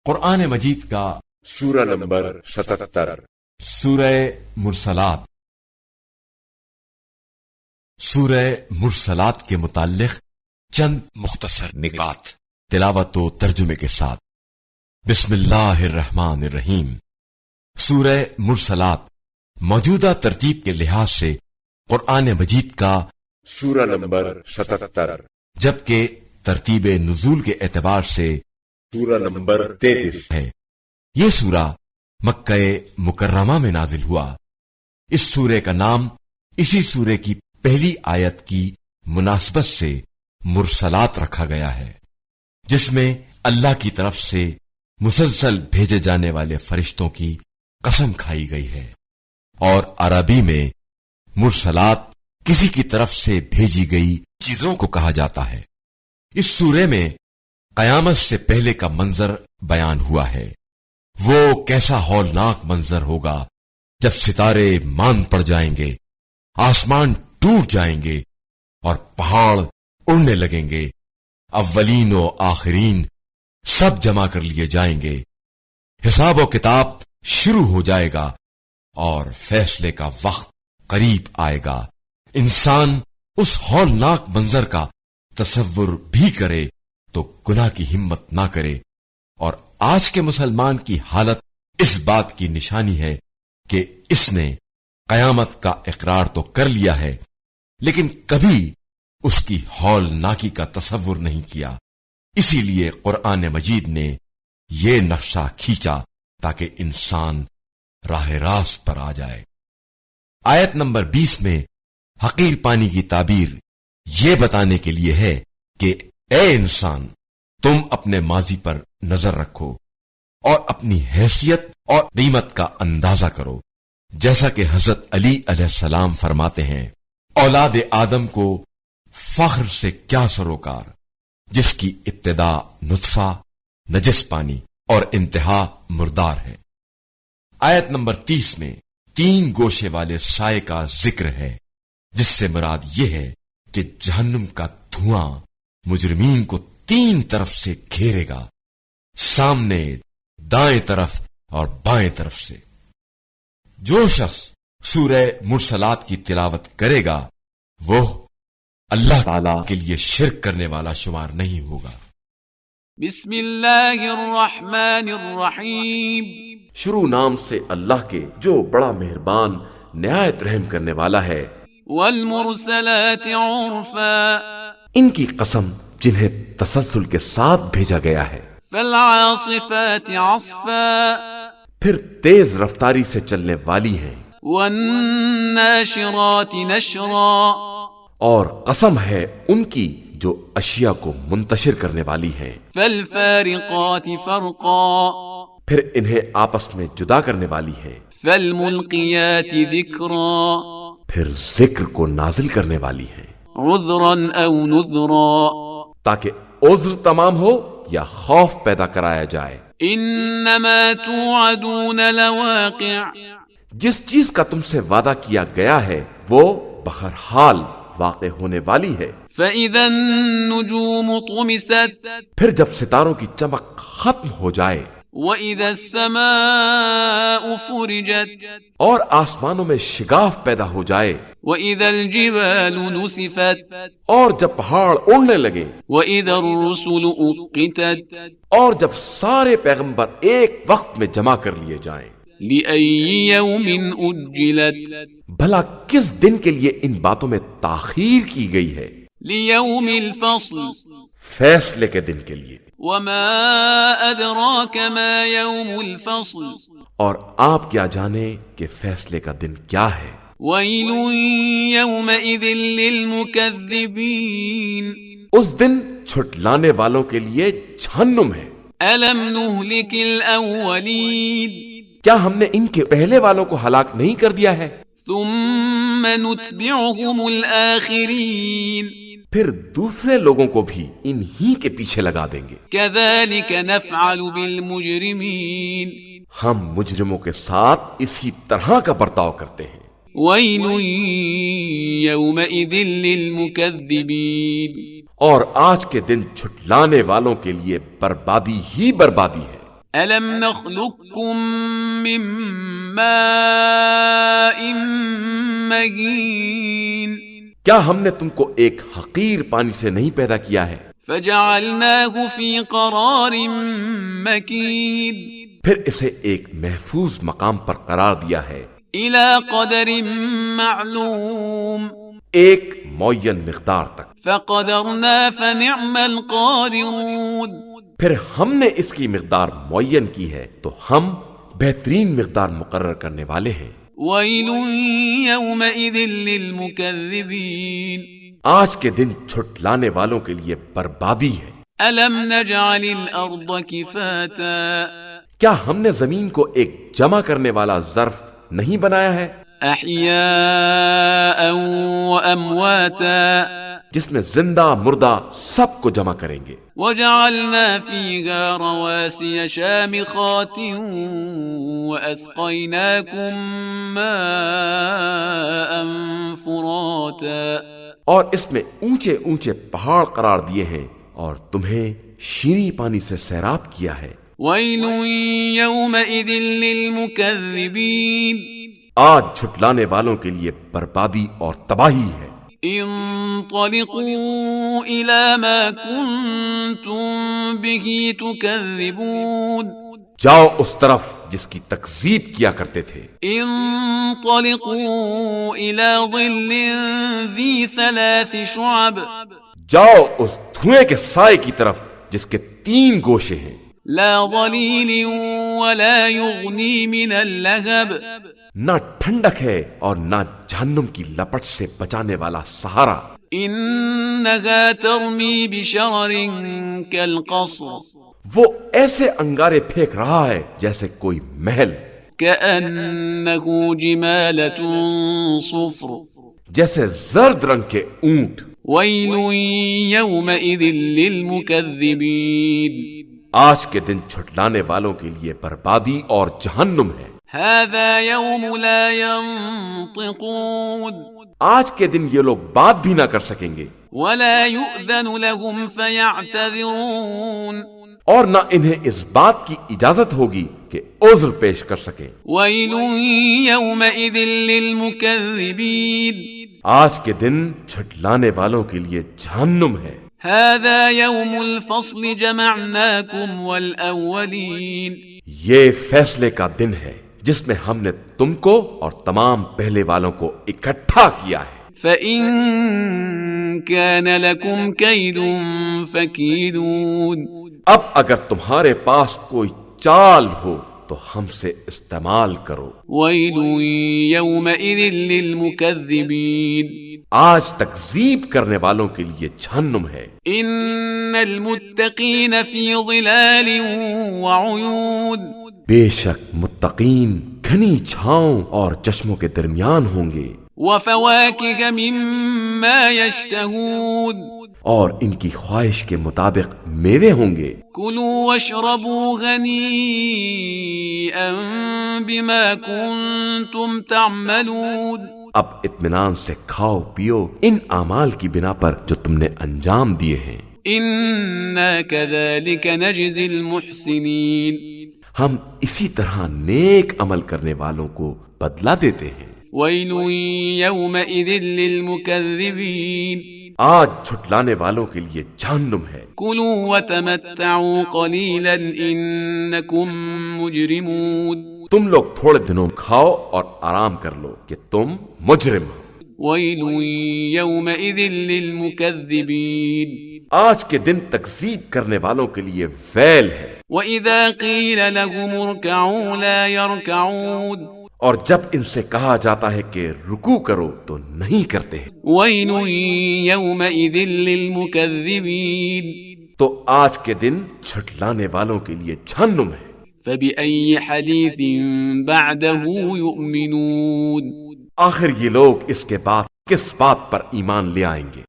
قرآن مجید کا سورہ نمبر 77 سورہ مرسلات۔ سورہ مرسلات کے متعلق چند مختصر نکات تلاوت و ترجمے کے ساتھ۔ بسم اللہ الرحمن الرحیم۔ سورہ مرسلات موجودہ ترتیب کے لحاظ سے قرآن مجید کا سورہ نمبر 77 جبکہ ترتیب نزول کے اعتبار سے سورہ نمبر 33 ہے۔ یہ سورہ مکہ مکرمہ میں نازل ہوا۔ اس سورے کا نام اسی سورے کی پہلی آیت کی مناسبت سے مرسلات رکھا گیا ہے، جس میں اللہ کی طرف سے مسلسل بھیجے جانے والے فرشتوں کی قسم کھائی گئی ہے، اور عربی میں مرسلات کسی کی طرف سے بھیجی گئی چیزوں کو کہا جاتا ہے۔ اس سورے میں قیامت سے پہلے کا منظر بیان ہوا ہے۔ وہ کیسا ہولناک منظر ہوگا جب ستارے مان پڑ جائیں گے، آسمان ٹوٹ جائیں گے اور پہاڑ اڑنے لگیں گے، اولین و آخرین سب جمع کر لیے جائیں گے، حساب و کتاب شروع ہو جائے گا اور فیصلے کا وقت قریب آئے گا۔ انسان اس ہولناک منظر کا تصور بھی کرے تو گناہ کی ہمت نہ کرے، اور آج کے مسلمان کی حالت اس بات کی نشانی ہے کہ اس نے قیامت کا اقرار تو کر لیا ہے، لیکن کبھی اس کی ہولناکی کا تصور نہیں کیا۔ اسی لیے قرآن مجید نے یہ نقشہ کھینچا تاکہ انسان راہ راست پر آ جائے۔ آیت نمبر 20 میں حقیر پانی کی تعبیر یہ بتانے کے لیے ہے کہ اے انسان، تم اپنے ماضی پر نظر رکھو اور اپنی حیثیت اور قیمت کا اندازہ کرو، جیسا کہ حضرت علی علیہ السلام فرماتے ہیں، اولاد آدم کو فخر سے کیا سروکار، جس کی ابتدا نطفہ نجس پانی اور انتہا مردار ہے۔ آیت نمبر 30 میں 3 گوشے والے سائے کا ذکر ہے، جس سے مراد یہ ہے کہ جہنم کا دھواں مجرمین کو 3 طرف سے گھیرے گا، سامنے، دائیں طرف اور بائیں طرف سے۔ جو شخص سورہ مرسلات کی تلاوت کرے گا وہ اللہ تعالی کے لیے شرک کرنے والا شمار نہیں ہوگا۔ بسم اللہ الرحمن الرحیم۔ شروع نام سے اللہ کے جو بڑا مہربان نہایت رحم کرنے والا ہے۔ والمرسلات عرفا۔ ان کی قسم جنہیں تسلسل کے ساتھ بھیجا گیا ہے۔ فالعاصفات عصفا۔ پھر تیز رفتاری سے چلنے والی ہیں۔ والناشرات نشرا۔ اور قسم ہے ان کی جو اشیاء کو منتشر کرنے والی ہیں۔ فالفارقات فرقا۔ پھر انہیں آپس میں جدا کرنے والی ہے۔ فالملقیات ذکرا۔ پھر ذکر کو نازل کرنے والی ہیں، عذرا او نذرا۔ تاکہ عذر تمام ہو یا خوف پیدا کرایا جائے۔ انما توعدون لواقع۔ جس چیز کا تم سے وعدہ کیا گیا ہے وہ بہرحال واقع ہونے والی ہے۔ فَإِذَا النُّجُومُ طُمِسَتْ۔ پھر جب ستاروں کی چمک ختم ہو جائے۔ وَإِذَا السَّمَاءُ فُرِجَتْ۔ اور آسمانوں میں شگاف پیدا ہو جائے۔ وَإِذَا الْجِبَالُ نُسِفَتْ۔ اور جب پہاڑ اڑنے لگے۔ وَإِذَا الرُّسُلُ أُقِّتَتْ۔ اور جب سارے پیغمبر ایک وقت میں جمع کر لیے جائیں۔ لِأَيِّ يَوْمٍ أُجِّلَتْ۔ بھلا کس دن کے لیے ان باتوں میں تاخیر کی گئی ہے؟ لِيَوْمِ الْفَصْلِ۔ فیصلے کے دن کے لیے۔ وَمَا أَدْرَاكَ مَا يَوْمُ الْفَصْلِ۔ اور آپ کیا جانیں کہ فیصلے کا دن کیا ہے؟ وَيْلٌ يَوْمَئِذٍ لِّلْمُكَذِّبِينَ۔ اس دن چھٹلانے والوں کے لیے جہنم ہے۔ أَلَمْ نُهْلِكِ الْأَوَّلِينَ۔ کیا ہم نے ان کے پہلے والوں کو ہلاک نہیں کر دیا ہے؟ ثُمَّ نُتْبِعُهُمُ الْآخِرِينَ۔ پھر دوسرے لوگوں کو بھی انہی کے پیچھے لگا دیں گے۔ كَذَلِكَ نَفْعَلُ بِالْمُجْرِمِينَ۔ ہم مجرموں کے ساتھ اسی طرح کا برتاؤ کرتے ہیں۔ وَيْلٌ يَوْمَئِذٍ لِّلْمُكَذِّبِينَ۔ اور آج کے دن چھٹلانے والوں کے لیے بربادی ہی بربادی ہے۔ ألم نخلقكم من ماء مهين کیا ہم نے تم کو ایک حقیر پانی سے نہیں پیدا کیا ہے؟ فجعلناه في قرار مكين پھر اسے ایک محفوظ مقام پر قرار دیا ہے، إلى قدر معلوم ایک معین مقدار تک۔ فقدرنا فنعم القادرون پھر ہم نے اس کی مقدار معین کی ہے تو ہم بہترین مقدار مقرر کرنے والے ہیں۔ ويل يومئذ للمكذبين آج کے دن جھٹلانے والوں کے لیے بربادی ہے۔ ألم نجعل الأرض كفاتا کیا ہم نے زمین کو ایک جمع کرنے والا ظرف نہیں بنایا ہے أحياء وأمواتا جس میں زندہ مردہ سب کو جمع کریں گے؟ وجعلنا فيها رواسي شامخات وأسقيناكم ماء فراتا اور اس میں اونچے اونچے پہاڑ قرار دیے ہیں اور تمہیں شیریں پانی سے سیراب کیا ہے۔ ويل يومئذ للمكذبين آج جھٹلانے والوں کے لیے بربادی اور تباہی ہے۔ انطلقوا إلى ما كنتم به تكذبون جاؤ اس طرف جس کی تکذیب کیا کرتے تھے۔ انطلقوا إلى ظل ذي 3 شعب جاؤ اس دھوئیں کے سائے کی طرف جس کے 3 گوشے ہیں، لا ظليل ولا يغني من اللهب نہ ٹھنڈک ہے اور نہ جہنم کی لپٹ سے بچانے والا سہارا۔ إنها ترمي بشرر كالقصر وہ ایسے انگارے پھینک رہا ہے جیسے کوئی محل، كأنه جمالة صفر جیسے زرد رنگ کے اونٹ۔ ويل يومئذ للمكذبين آج کے دن جھٹلانے والوں کے لیے بربادی اور جہنم ہے۔ هذا يوم لا ينطقون آج کے دن یہ لوگ بات بھی نہ کر سکیں گے ولا يؤذن لهم فيعتذرون اور نہ انہیں اس بات کی اجازت ہوگی کہ عذر پیش کر سکیں۔ ويل يومئذ للمكذبين آج کے دن جھٹلانے والوں کے لیے جہنم ہے۔ هذا يوم الفصل جمعناكم والأولين یہ فیصلے کا دن ہے جس میں ہم نے تم کو اور تمام پہلے والوں کو اکٹھا کیا ہے۔ فإن كان لكم كيد فكيدون اب اگر تمہارے پاس کوئی چال ہو تو ہم سے استعمال کرو۔ ويل يومئذ للمكذبين آج تکذیب کرنے والوں کے لیے جہنم ہے۔ إن المتقين في ظلال وعيون بے شک متقین گھنی چھاؤں اور چشموں کے درمیان ہوں گے، وفواكه مما يشتهون اور ان کی خواہش کے مطابق میوے ہوں گے۔ كلوا واشربوا هنيئا بما كنتم تعملون اب اطمینان سے کھاؤ پیو ان اعمال کی بنا پر جو تم نے انجام دیے ہیں۔ إنا كذلك نجزي المحسنين ہم اسی طرح نیک عمل کرنے والوں کو بدلہ دیتے ہیں۔ ويل يومئذ للمكذبين آج جھٹلانے والوں کے لیے جہنم ہے۔ كلوا وتمتعوا قليلا إنكم مجرمون تم لوگ تھوڑے دنوں کھاؤ اور آرام کر لو کہ تم مجرم ہو۔ ويل يومئذ للمكذبين آج کے دن تکذیب کرنے والوں کے لیے ویل ہے۔ وإذا قيل لهم اركعوا لا يركعون اور جب ان سے کہا جاتا ہے کہ رکوع کرو تو نہیں کرتے ہیں۔ ويل يومئذ للمكذبين تو آج کے دن جھٹلانے والوں کے لیے جہنم ہے۔ فبأي حديث بعده يؤمنون آخر یہ لوگ اس کے بعد کس بات پر ایمان لے آئیں گے؟